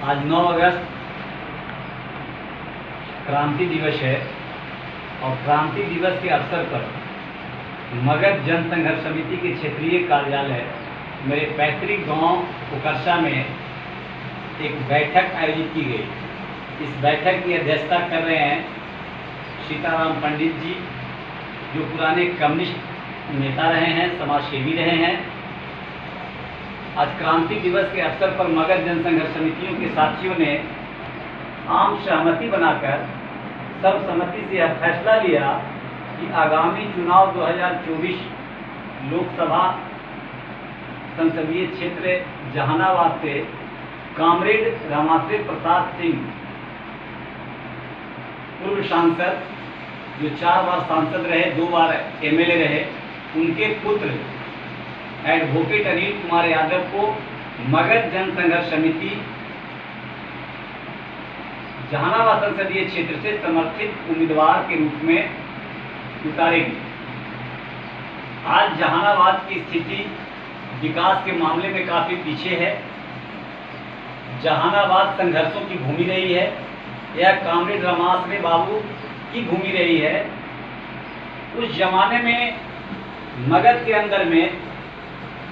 आज 9 अगस्त क्रांति दिवस है और क्रांति दिवस के अवसर पर मगध जन संघर्ष समिति के क्षेत्रीय कार्यालय मेरे पैतृक गांव उकरसा में एक बैठक आयोजित की गई। इस बैठक की अध्यक्षता कर रहे हैं सीताराम पंडित जी, जो पुराने कम्युनिस्ट नेता रहे हैं, समाजसेवी रहे हैं। आज क्रांति दिवस के अवसर पर मगध जन संघर्ष समितियों के साथियों ने आम सहमति बनाकर सर्वसम्मति से यह फैसला लिया कि आगामी चुनाव 2024 लोकसभा संसदीय क्षेत्र जहानाबाद से कामरेड रामाश्रय प्रसाद सिंह, पूर्व सांसद जो 4 बार सांसद रहे, 2 बार एमएलए रहे, उनके पुत्र एडवोकेट अनिल कुमार यादव को मगध जन संघर्ष समिति जहानाबाद संसदीय क्षेत्र से समर्थित उम्मीदवार के रूप में उतारेगी। आज जहानाबाद की स्थिति विकास के मामले में काफी पीछे है। जहानाबाद संघर्षों की भूमि रही है, यह कामरेड रामाश्रय बाबू की भूमि रही है। उस जमाने में मगध के अंदर में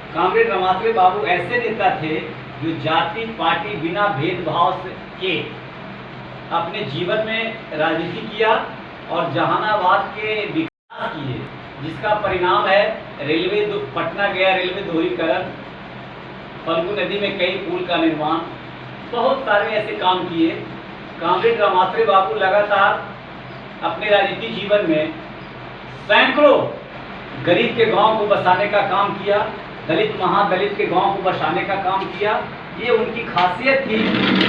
कामरेड रामाश्रय बाबू ऐसे नेता थे जो जाति पार्टी बिना भेदभाव के अपने जीवन में राजनीति किया और जहानाबाद के विकास किए, जिसका परिणाम है रेलवे पटना गया रेलवे दोहरीकरण, फल्गु नदी में कई पुल का निर्माण, बहुत सारे ऐसे काम किए। कामरेड रामाश्रय बाबू लगातार अपने राजनीतिक जीवन में सैकड़ों गरीब के गांव को बसाने का काम किया, दलित महादलित के गांव को बसाने का काम किया। ये उनकी खासियत थी।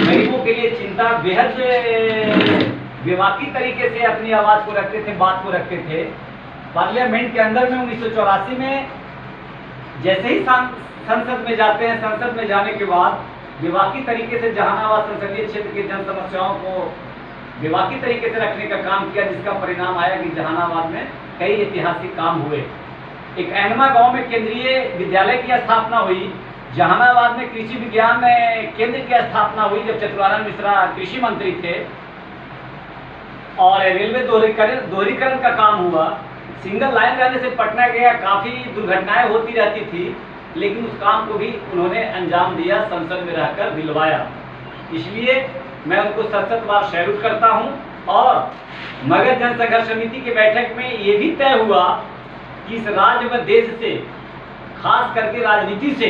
गरीबों के लिए चिंता, बेहद बेबाकी तरीके से अपनी आवाज़ को रखते थे, बात को रखते थे। पार्लियामेंट के अंदर में 1984 में जैसे ही संसद में जाते हैं, संसद में जाने के बाद बेबाकी तरीके से जहानाबाद संसदीय क्षेत्र की जन समस्याओं को बेबाकी तरीके से रखने का काम किया, जिसका परिणाम आया कि जहानाबाद में कई ऐतिहासिक काम हुए। एक ऐनमा गांव में केंद्रीय विद्यालय की स्थापना हुई। जहानाबाद में कृषि विज्ञान केंद्र की स्थापना हुई जब चतुरानंद मिश्रा कृषि मंत्री थे। और रेलवे दोहरीकरण का काम हुआ। सिंगल लाइन रहने से पटना गया काफ़ी दुर्घटनाएं होती रहती थी, लेकिन उस काम को भी उन्होंने अंजाम दिया, संसद में रहकर दिलवाया। इसलिए मैं उनको सशक्त बार सैल्यूट करता हूं। और मगध जन संघर्ष समिति की बैठक में ये भी तय हुआ कि इस राज्य व देश से, खास करके राजनीति से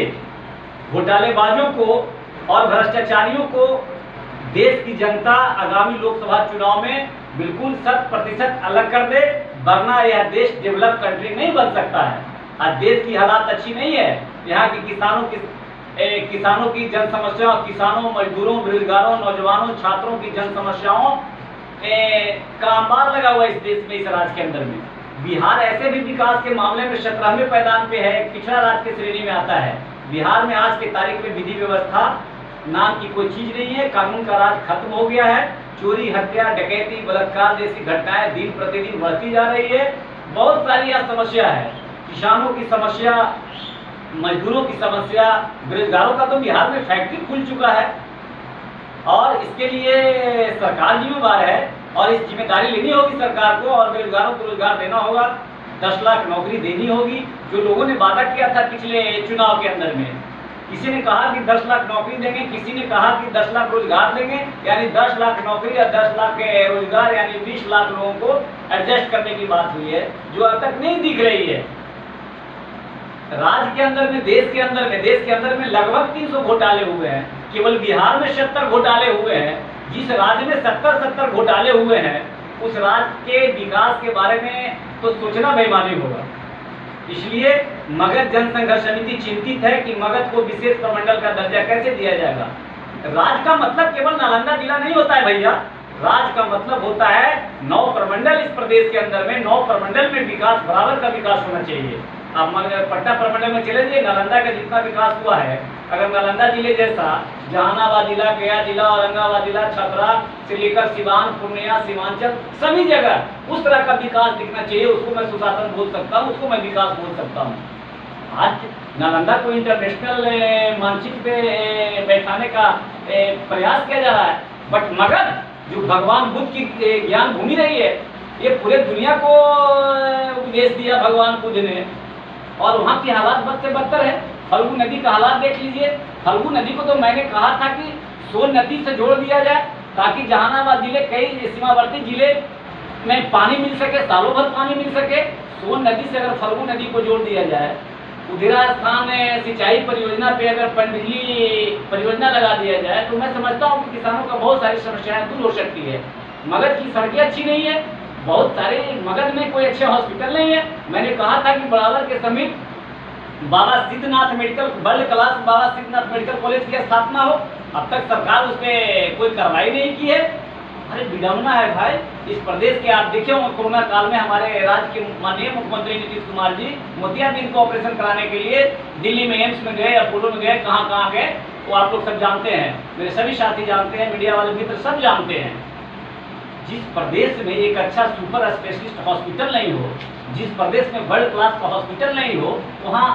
घोटालेबाजों को और भ्रष्टाचारियों को देश की जनता आगामी लोकसभा चुनाव में बिल्कुल 100% अलग कर दे, वरना यह देश डेवलप कंट्री नहीं बन सकता है। आज देश की हालात अच्छी नहीं है। यहाँ के किसानों की जन समस्याओं, किसानों, मजदूरों, बेरोजगारों, नौजवानों, छात्रों की जन समस्याओं का अंबार लगा हुआ इस देश में, इस राज्य के अंदर में। बिहार ऐसे भी विकास के मामले में 17वें पायदान पे है, पिछड़ा राज्य की श्रेणी में आता है। बिहार में आज के तारीख में विधि व्यवस्था नाम की कोई चीज नहीं है। कानून का राज खत्म हो गया है। चोरी, हत्या, डकैती, बलात्कार जैसी घटनाएं दिन प्रतिदिन बढ़ती जा रही है। बहुत सारी यह समस्या है। किसानों की समस्या, मजदूरों की समस्या, बेरोजगारों का तो बिहार में फैक्ट्री खुल चुका है और इसके लिए सरकार जिम्मेदार है और इस जिम्मेदारी लेनी होगी सरकार को और बेरोजगारों को रोजगार देना होगा। 10 लाख नौकरी देनी होगी, जो लोगों ने वादा किया था पिछले चुनाव के अंदर में। किसी ने कहा कि 10 लाख नौकरी देंगे, किसी ने कहा कि 10 लाख रोजगार देंगे, यानी 10 लाख नौकरी या 10 लाख रोजगार यानी 20 लाख लोगों को एडजस्ट करने की बात हुई है, जो अब तक नहीं दिख रही है। राज्य के अंदर में, देश के अंदर में लगभग 300 घोटाले हुए हैं। केवल बिहार में 70 घोटाले हुए हैं। जिस राज्य में 70 घोटाले हुए हैं, उस राज्य के विकास के बारे में तो सोचना बेईमानी होगा। इसलिए मगध जन संघर्ष समिति चिंतित है कि मगध को विशेष प्रमंडल का दर्जा कैसे दिया जाएगा। राज्य का मतलब केवल नालंदा जिला नहीं होता है भैया। राज्य का मतलब होता है 9 प्रमंडल इस प्रदेश के अंदर में। 9 प्रमंडल में विकास, बराबर का विकास होना चाहिए। आप पटना प्रमंडल में चले जाइए, नालंदा का जितना विकास हुआ है, अगर नालंदा जिले जैसा जहानाबाद जिला, गया जिला, औरंगाबाद जिला, छपरा से लेकर सिवान, पूर्णिया, सीमांचल, सभी जगह उस तरह का विकास दिखना चाहिए। उसको मैं सुशासन बोल सकता हूँ, उसको मैं विकास बोल सकता हूँ। आज नालंदा को इंटरनेशनल मानचित्र पे बैठाने का प्रयास किया जा रहा है। बट मगध जो भगवान बुद्ध की ज्ञान भूमि रही है, ये पूरे दुनिया को उपदेश दिया भगवान बुद्ध ने, और वहाँ की हालात बद से बदतर है। फल्गु नदी का हालात देख लीजिए। फल्गु नदी को तो मैंने कहा था कि सोन नदी से जोड़ दिया जाए, ताकि जहानाबाद जिले, कई सीमावर्ती जिले में पानी मिल सके, सालों भर पानी मिल सके। सोन नदी से अगर फल्गु नदी को जोड़ दिया जाए, उधरा स्थान सिंचाई परियोजना पे अगर पनबिजली परियोजना लगा दिया जाए, तो मैं समझता हूँ कि किसानों का बहुत सारी समस्याएं दूर हो सकती है। मगध की सड़कें अच्छी नहीं है, बहुत सारे मगध में कोई अच्छा हॉस्पिटल नहीं है। मैंने कहा था कि बराबर के समीप बाबा सिद्धनाथ मेडिकल, वर्ल्ड क्लास बाबा सिद्धनाथ मेडिकल कॉलेज की स्थापना हो। अब तक सरकार उस पर कोई कार्रवाई नहीं की है। अरे विडम्बना है भाई इस प्रदेश के। आप देखे होंगे कोरोना काल में हमारे राज्य के माननीय मुख्यमंत्री नीतीश कुमार जी मोतियाबिंद को ऑपरेशन कराने के लिए दिल्ली में एम्स में गए, अपोलो में गए, कहाँ कहाँ गए, वो आप लोग सब जानते हैं, मेरे सभी साथी जानते हैं, मीडिया वाले मित्र सब जानते हैं। जिस प्रदेश में एक अच्छा सुपर स्पेशलिस्ट हॉस्पिटल नहीं हो, जिस प्रदेश में वर्ल्ड क्लास का हॉस्पिटल नहीं हो, वहाँ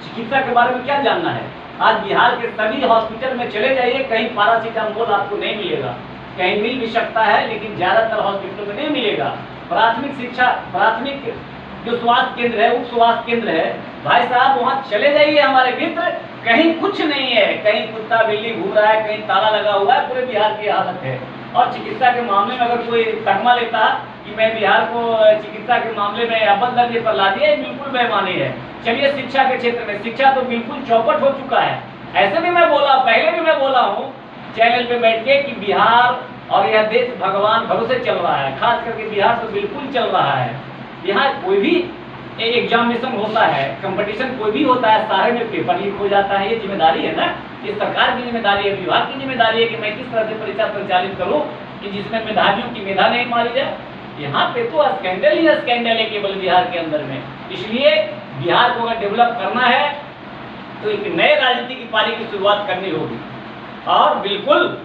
चिकित्सा के बारे में क्या जानना है। आज बिहार के सभी हॉस्पिटल में चले जाइए, कहीं पैरासीटामोल आपको नहीं मिलेगा, कहीं मिल भी सकता है लेकिन ज़्यादातर हॉस्पिटलों में नहीं मिलेगा। प्राथमिक शिक्षा, प्राथमिक जो स्वास्थ्य केंद्र है, उप स्वास्थ्य केंद्र है, भाई साहब वहाँ चले जाइए हमारे मित्र, कहीं कुछ नहीं है, कहीं कुत्ता बिल्ली घूम रहा है, कहीं ताला लगा हुआ है। पूरे बिहार की हालत है। और चिकित्सा के मामले में अगर कोई तगमा लेता कि मैं बिहार को चिकित्सा के मामले में अव्वल दर्जे पर ला दिया, बिल्कुल बेईमानी है। चलिए शिक्षा के क्षेत्र में, शिक्षा तो बिल्कुल चौपट हो चुका है। ऐसे भी मैं बोला, पहले भी मैं बोला हूँ चैनल पे बैठ के कि बिहार और यह देश भगवान भरोसे चल रहा है। खास करके बिहार तो बिल्कुल चल रहा है। यहाँ कोई भी एग्जामिनेशन होता है, कंपटीशन कोई भी होता है, सारे में पेपर लीक हो जाता है। ये जिम्मेदारी है ना, ये सरकार की जिम्मेदारी है, विभाग की जिम्मेदारी है कि मैं किस तरह से परीक्षा संचालित करूँ कि जिसमें मेधावियों की मेधा नहीं मारी जाए। यहाँ पे तो स्कैंडल ही स्कैंडल है केवल बिहार के अंदर में। इसलिए बिहार को अगर डेवलप करना है तो एक नए राजनीति की पारी की शुरुआत करनी होगी, और बिल्कुल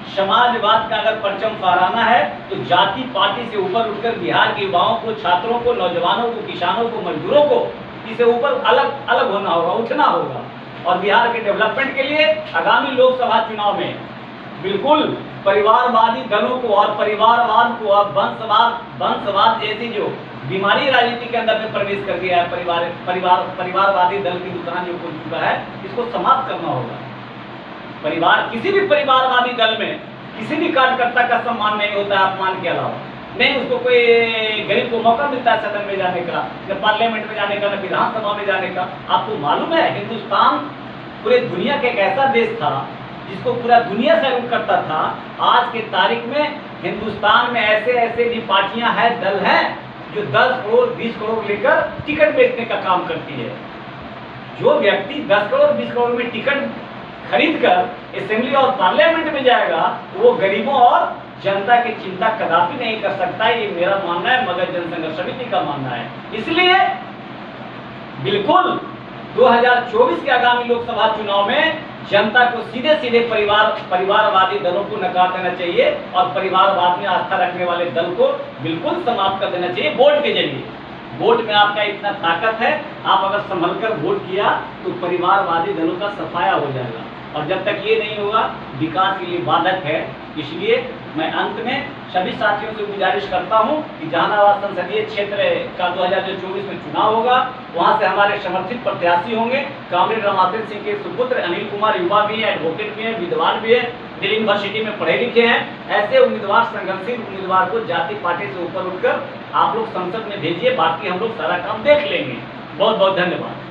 समाजवाद का अगर परचम फहराना है तो जाति पार्टी से ऊपर उठकर बिहार के युवाओं को, छात्रों को, नौजवानों को, किसानों को, मजदूरों को इससे ऊपर अलग अलग होना होगा, उठना होगा। और बिहार के डेवलपमेंट के लिए आगामी लोकसभा चुनाव में बिल्कुल परिवारवादी दलों को और परिवारवाद को और वंशवाद जैसी जो बीमारी राजनीति के अंदर में प्रवेश कर गया है, परिवारवादी दल की दुकान जो खुल चुका है, इसको समाप्त करना होगा। किसी भी परिवारवादी दल में किसी भी कार्यकर्ता का सम्मान नहीं होता है अपमान के अलावा। नहीं उसको कोई गरीब को मौका मिलता है सदन में जाने का, न पार्लियामेंट में जाने का, न विधानसभा में जाने का। आपको मालूम है हिंदुस्तान पूरे दुनिया का एक ऐसा देश था जिसको पूरा दुनिया सैल्यूट करता था। आज के तारीख में हिंदुस्तान में ऐसे ऐसे भी पार्टियां हैं, दल हैं जो 10 करोड़ 20 करोड़ लेकर टिकट बेचने का काम करती है। जो व्यक्ति 10 करोड़ 20 करोड़ में टिकट खरीद कर असेंबली और पार्लियामेंट में जाएगा, वो गरीबों और जनता की चिंता कदापि नहीं कर सकता। ये मेरा मानना है, मगध जनसंघर्ष समिति का मानना है। इसलिए बिल्कुल 2024 के आगामी लोकसभा चुनाव में जनता को सीधे सीधे परिवारवादी दलों को नकार देना चाहिए और परिवारवाद में आस्था रखने वाले दल को बिल्कुल समाप्त कर देना चाहिए वोट के जरिए। वोट में आपका इतना ताकत है, आप अगर संभल कर वोट किया तो परिवारवादी दलों का सफाया हो जाएगा, और जब तक ये नहीं होगा विकास के लिए बाधक है। इसलिए मैं अंत में सभी साथियों से गुजारिश करता हूं कि जहानाबाद संसदीय क्षेत्र का 2024 में चुनाव होगा, वहां से हमारे समर्थित प्रत्याशी होंगे। कामरेड रमाशंकर सिंह के सुपुत्र अनिल कुमार युवा भी हैं, एडवोकेट भी हैं, विद्वान भी हैं, दिल्ली यूनिवर्सिटी में पढ़े लिखे हैं। ऐसे उम्मीदवार, संघर्षशील उम्मीदवार को जाति पार्टी से ऊपर उठकर आप लोग संसद में भेजिए, बाकी हम लोग सारा काम देख लेंगे। बहुत बहुत धन्यवाद।